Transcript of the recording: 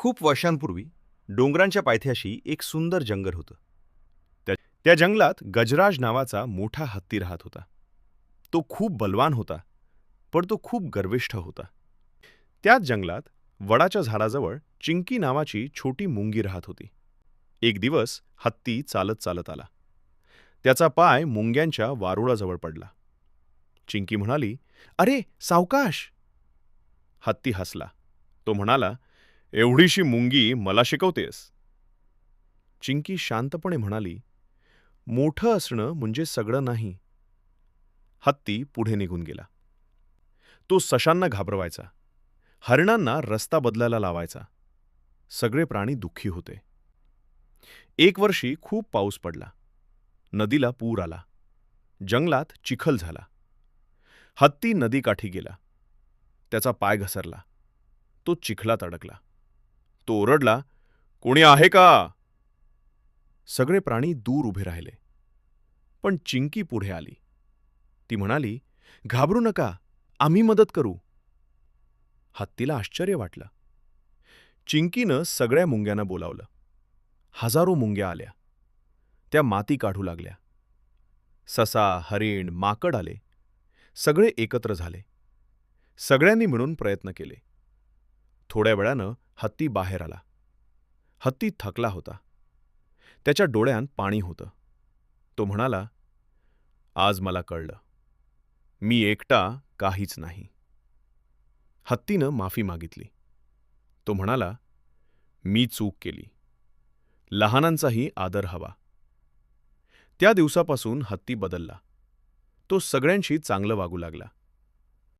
खूप वर्षांपूर्वी डोंगरांच्या पायथ्याशी एक सुंदर जंगल होतं. त्या त्या जंगलात गजराज नावाचा मोठा हत्ती राहत होता. तो खूप बलवान होता, पण तो खूप गर्विष्ठ होता. त्याच जंगलात वडाच्या झाडाजवळ चिंकी नावाची छोटी मुंगी राहत होती. एक दिवस हत्ती चालत चालत आला. त्याचा पाय मुंग्यांच्या वारुळाजवळ पडला. चिंकी म्हणाली, "अरे, सावकाश!" हत्ती हसला. तो म्हणाला, "एवढीशी मुंगी मला शिकवतेस?" चिंकी शांतपणे म्हणाली, "मोठं असणं म्हणजे सगळं नाही." हत्ती पुढे निघून गेला. तो सशांना घाबरवायचा, हरणांना रस्ता बदलायला लावायचा. सगळे प्राणी दुःखी होते. एक वर्षी खूप पाऊस पडला. नदीला पूर आला. जंगलात चिखल झाला. हत्ती नदीकाठी गेला. त्याचा पाय घसरला. तो चिखलात अडकला. तो ओरडला, "कोणी आहे का?" सगळे प्राणी दूर उभे राहिले. पण चिंकी पुढे आली. ती म्हणाली, "घाबरू नका, आम्ही मदत करू." हत्तीला आश्चर्य वाटलं. चिंकीनं सगळ्या मुंग्यांना बोलावलं. हजारो मुंग्या आल्या. त्या माती काढू लागल्या. ससा, हरिण, माकड आले. सगळे एकत्र झाले. सगळ्यांनी मिळून प्रयत्न केले. थोड्या वेळानं हत्ती बाहेर आला. हत्ती थकला होता. त्याच्या डोळ्यात पाणी होतं. तो म्हणाला, "आज मला कळलं. मी एकटा काहीच नाही." हत्तीनं माफी मागितली. तो म्हणाला, "मी चूक केली. लहानांचाही आदर हवा." त्या दिवसापासून हत्ती बदलला. तो सगळ्यांशी चांगलं वागू लागला.